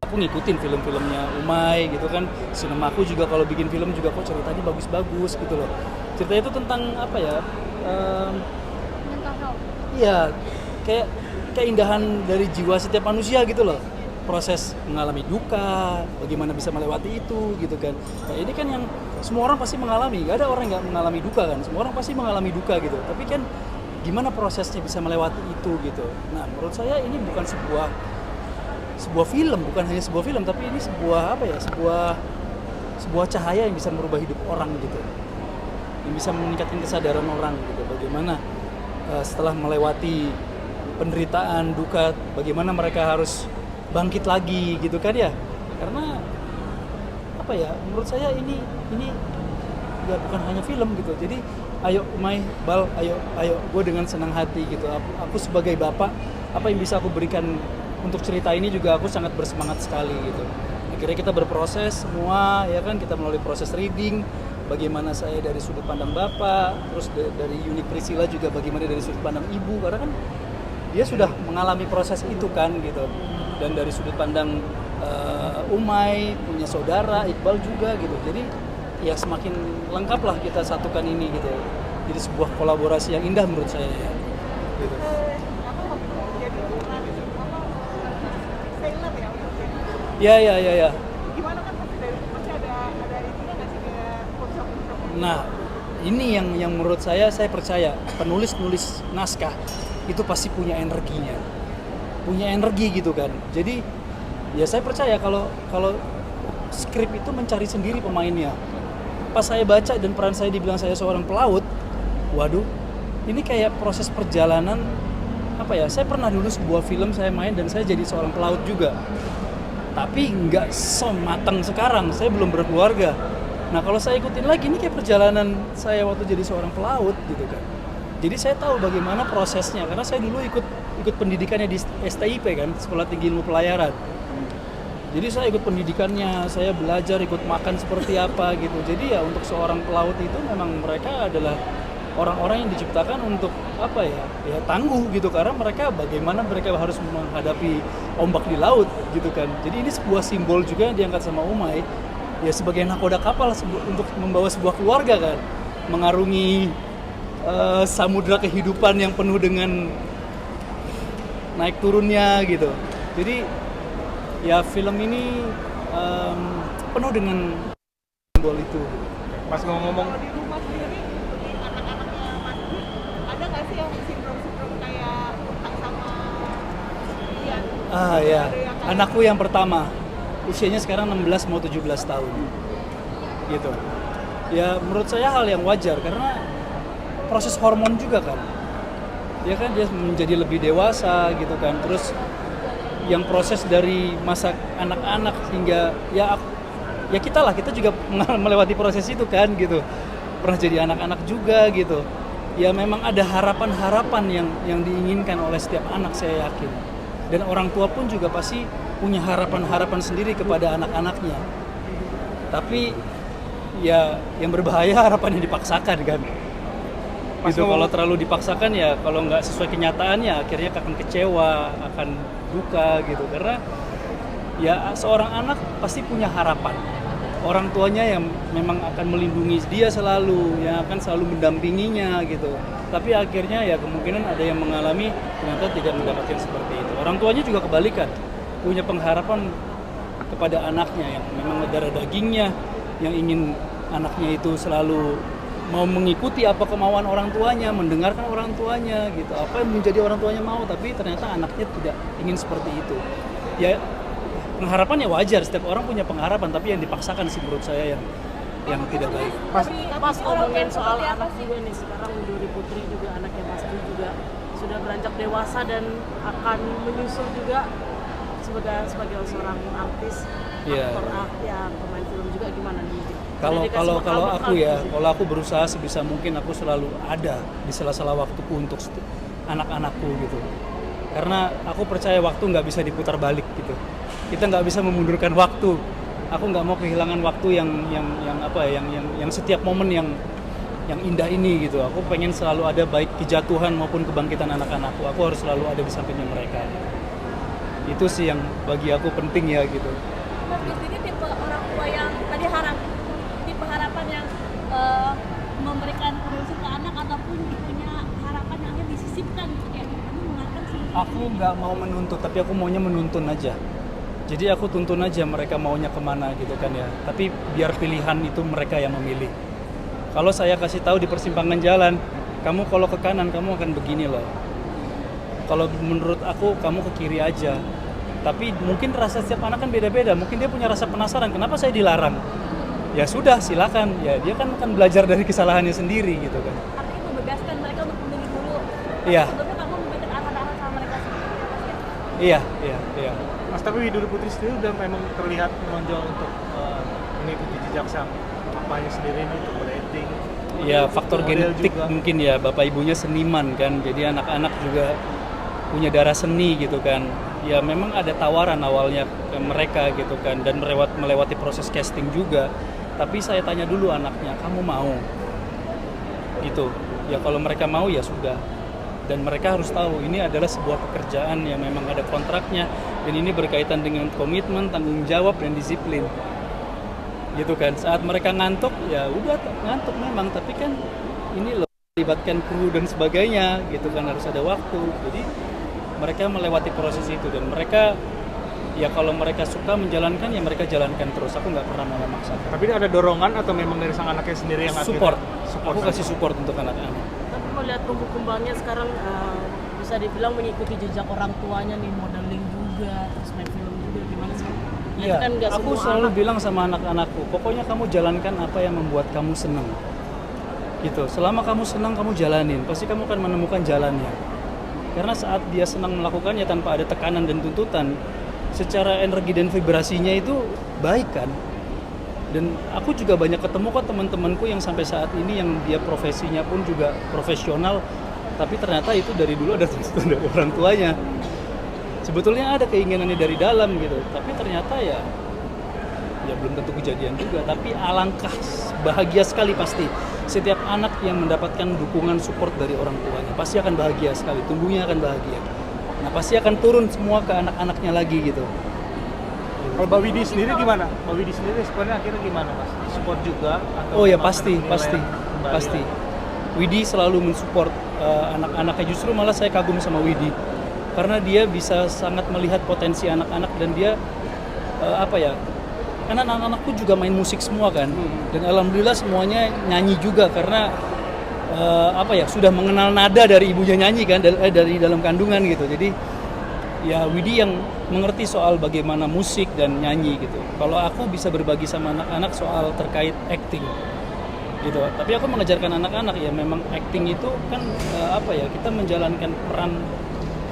aku ngikutin film-filmnya Umay gitu kan. Sinemaku juga kalau bikin film juga kok ceritanya bagus-bagus gitu loh. Ceritanya itu tentang apa ya? Mental health. Iya, kayak keindahan dari jiwa setiap manusia gitu loh. Proses mengalami duka, bagaimana bisa melewati itu gitu kan. Nah ini kan yang semua orang pasti mengalami, gak ada orang yang nggak mengalami duka kan. Semua orang pasti mengalami duka gitu. Tapi kan gimana prosesnya bisa melewati itu gitu. Nah menurut saya ini bukan sebuah film, bukan hanya sebuah film, tapi ini sebuah apa ya, sebuah cahaya yang bisa merubah hidup orang gitu, yang bisa meningkatkan kesadaran orang gitu. Bagaimana setelah melewati penderitaan, duka, bagaimana mereka harus bangkit lagi gitu kan ya. Karena apa ya, menurut saya ini ya bukan hanya film gitu. Jadi ayo Umay, Bal, ayo gue dengan senang hati gitu. Aku sebagai bapak, apa yang bisa aku berikan untuk cerita ini juga aku sangat bersemangat sekali gitu. Akhirnya kita berproses semua ya kan, kita melalui proses reading, bagaimana saya dari sudut pandang bapak, terus dari Yuni Priscilla juga bagaimana dari sudut pandang ibu, karena kan dia sudah mengalami proses itu kan gitu. Dan dari sudut pandang Umay punya saudara Iqbal juga gitu. Jadi ya semakin lengkap lah kita satukan ini gitu. Jadi sebuah kolaborasi yang indah menurut saya ya. Gitu. Ya. Gimana kan pasti ada itunya nggak sih, kayak workshop. Nah, ini yang menurut saya percaya penulis naskah itu pasti punya energinya, punya energi gitu kan. Jadi ya saya percaya kalau skrip itu mencari sendiri pemainnya. Pas saya baca dan peran saya dibilang saya seorang pelaut, waduh, ini kayak proses perjalanan apa ya? Saya pernah dulu sebuah film saya main dan saya jadi seorang pelaut juga. Tapi nggak sematang sekarang, saya belum berkeluarga. Nah kalau saya ikutin lagi, ini kayak perjalanan saya waktu jadi seorang pelaut gitu kan. Jadi saya tahu bagaimana prosesnya, karena saya dulu ikut pendidikannya di STIP kan, Sekolah Tinggi Ilmu Pelayaran. Jadi saya ikut pendidikannya, saya belajar ikut makan seperti apa gitu. Jadi ya untuk seorang pelaut itu memang mereka adalah orang-orang yang diciptakan untuk apa ya tangguh gitu, karena bagaimana mereka harus menghadapi ombak di laut gitu kan. Jadi ini sebuah simbol juga yang diangkat sama Umay ya, sebagai nakoda kapal untuk membawa sebuah keluarga kan, mengarungi samudra kehidupan yang penuh dengan naik turunnya gitu. Jadi ya film ini penuh dengan simbol itu. Pas ngomong Kalau di rumah sendiri, anak-anaknya Mas Dwi, ada nggak sih yang sindrom kayak Uta sama Ian? Ya, Ada yang kayak anakku yang pertama usianya sekarang 16 mau 17 tahun gitu. Ya menurut saya hal yang wajar karena proses hormon juga kan. Dia kan dia menjadi lebih dewasa gitu kan. Terus yang proses dari masa anak-anak hingga ya kita juga melewati proses itu kan gitu. Pernah jadi anak-anak juga gitu. Ya memang ada harapan-harapan yang diinginkan oleh setiap anak, saya yakin. Dan orang tua pun juga pasti punya harapan-harapan sendiri kepada anak-anaknya. Tapi ya yang berbahaya harapan yang dipaksakan kan. Gitu, kalau terlalu dipaksakan ya kalau nggak sesuai kenyataannya akhirnya akan kecewa, akan duka gitu. Karena ya seorang anak pasti punya harapan. Orang tuanya yang memang akan melindungi dia selalu, yang akan selalu mendampinginya gitu. Tapi akhirnya ya kemungkinan ada yang mengalami ternyata tidak mendapatkan seperti itu. Orang tuanya juga kebalikan, punya pengharapan kepada anaknya yang memang darah dagingnya, yang ingin anaknya itu selalu mau mengikuti apa kemauan orang tuanya, mendengarkan orang tuanya gitu. Apa yang menjadi orang tuanya mau, tapi ternyata anaknya tidak ingin seperti itu. Ya pengharapan ya wajar, setiap orang punya pengharapan, tapi yang dipaksakan sih menurut saya yang tidak baik. Pas ngomongin soal anak juga nih, sekarang Duri Putri juga anaknya Mas Dwi juga sudah beranjak dewasa dan akan menyusul juga sebagai seorang artis, aktor yang pemain film juga. Gimana nih? Kalau aku berusaha sebisa mungkin aku selalu ada di sela-sela waktuku untuk anak-anakku gitu. Karena aku percaya waktu nggak bisa diputar balik gitu. Kita nggak bisa memundurkan waktu. Aku nggak mau kehilangan waktu yang setiap momen yang indah ini gitu. Aku pengen selalu ada, baik kejatuhan maupun kebangkitan anak-anakku. Aku harus selalu ada di sampingnya mereka. Itu sih yang bagi aku penting ya gitu. Mas Gusti ini tipe orang tua yang tadi tipe harapan yang memberikan penulisan ke anak ataupun punya harapan yang ingin disisipkan gitu, kayak kamu mengatakan sih. Aku nggak mau menuntut, tapi aku maunya menuntun aja. Jadi aku tuntun aja mereka maunya kemana gitu kan ya. Tapi biar pilihan itu mereka yang memilih. Kalau saya kasih tahu di persimpangan jalan, kamu kalau ke kanan kamu akan begini loh. Kalau menurut aku kamu ke kiri aja. Tapi mungkin rasa setiap anak kan beda-beda. Mungkin dia punya rasa penasaran, kenapa saya dilarang? Ya sudah, silakan. Ya dia kan akan belajar dari kesalahannya sendiri gitu kan. Artinya membebaskan mereka untuk memilih dulu. Iya. Sebelumnya kamu memberikan arahan-arahan sama mereka sendiri. Iya. Mas, tapi Widuri Putri sendiri udah memang terlihat menonjol untuk mengikuti jejak sang bapaknya sendiri ini untuk branding. Ya faktor Model genetik juga. mungkin ya, bapak ibunya seniman kan, jadi anak-anak juga punya darah seni gitu kan. Ya memang ada tawaran awalnya ke mereka gitu kan, dan melewati proses casting juga. Tapi saya tanya dulu anaknya, kamu mau? Gitu. Ya kalau mereka mau ya sudah. Dan mereka harus tahu ini adalah sebuah pekerjaan yang memang ada kontraknya, dan ini berkaitan dengan komitmen, tanggung jawab dan disiplin. Gitu kan. Saat mereka ngantuk ya udah ngantuk memang, tapi kan ini loh melibatkan kru dan sebagainya gitu kan, harus ada waktu. Jadi mereka melewati proses itu, dan mereka ya kalau mereka suka menjalankan ya mereka jalankan terus. Aku nggak pernah mau memaksakan. Tapi ada dorongan atau memang dari sang anaknya sendiri yang Support. support Aku kasih support untuk anak-anak. Tapi melihat tumbuh kembangnya sekarang bisa dibilang mengikuti jejak orang tuanya nih, modeling juga, terus main film juga, gimana sih? Ya, Iya, itu kan nggak aku semua selalu anak. bilang sama anak-anakku, pokoknya kamu jalankan apa yang membuat kamu senang. Gitu. Selama kamu senang, kamu jalanin, pasti kamu akan menemukan jalannya. Karena saat dia senang melakukannya tanpa ada tekanan dan tuntutan, secara energi dan vibrasinya itu baik kan. Dan aku juga banyak ketemu kok teman-temanku yang sampai saat ini yang dia profesinya pun juga profesional, tapi ternyata itu dari dulu ada tuntutan dari orang tuanya. Sebetulnya ada keinginannya dari dalam gitu, tapi ternyata ya belum tentu kejadian juga. Tapi alangkah bahagia sekali pasti setiap anak yang mendapatkan dukungan support dari orang tuanya, pasti akan bahagia sekali, tumbuhnya akan bahagia. Nah pasti akan turun semua ke anak-anaknya lagi gitu. Kalau Mbak Widi sendiri gimana? Mbak Widi sendiri sebenarnya akhirnya gimana, Mas? Support juga atau Oh ya memang pasti, ada penilaian pasti. kembali? Widi selalu mensupport anak-anaknya. Justru malah saya kagum sama Widi karena dia bisa sangat melihat potensi anak-anak, dan dia karena anak-anakku juga main musik semua kan, dan alhamdulillah semuanya nyanyi juga karena sudah mengenal nada dari ibunya nyanyi kan, dari dalam kandungan gitu. Jadi ya Widi yang mengerti soal bagaimana musik dan nyanyi gitu. Kalau aku bisa berbagi sama anak-anak soal terkait acting gitu. Tapi aku mengajarkan anak-anak ya memang acting itu kan kita menjalankan peran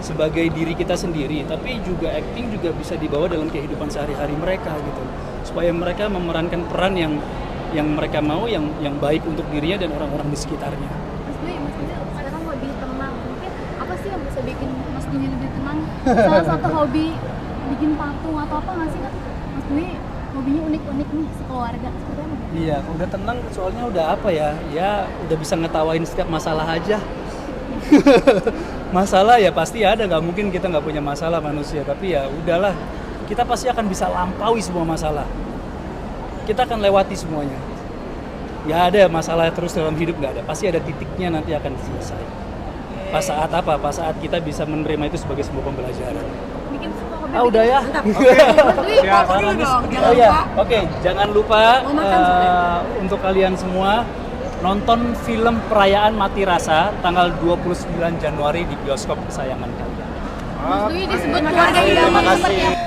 sebagai diri kita sendiri, tapi juga acting juga bisa dibawa dalam kehidupan sehari-hari mereka gitu, supaya mereka memerankan peran yang mereka mau, yang baik untuk dirinya dan orang-orang di sekitarnya. Mas Dwi sekarang lebih tenang. Mungkin apa sih yang bisa bikin Mas Dwi lebih tenang? Salah satu hobi bikin patung atau apa nggak sih kan? Mas Dwi hobinya unik-unik nih, sekeluarga seperti apa? Iya, udah tenang soalnya udah ya udah bisa ngetawain setiap masalah aja. Masalah ya pasti ada, nggak mungkin kita nggak punya masalah manusia, tapi ya udahlah, kita pasti akan bisa lampaui semua masalah, kita akan lewati semuanya. Ya ada masalah terus dalam hidup, nggak ada, pasti ada titiknya nanti akan selesai. Pas saat kita bisa menerima itu sebagai sebuah pembelajaran. Bikin suka hobi. Udah ya. Mas Dwi, Siap. foto dulu dong, jangan Oh ya, lupa. oke, jangan lupa Mau makan soalnya. untuk kalian semua nonton film Perayaan Mati Rasa tanggal 29 Januari di bioskop kesayangan kalian. Mas Dwi disebut keluarga idaman seperti apa?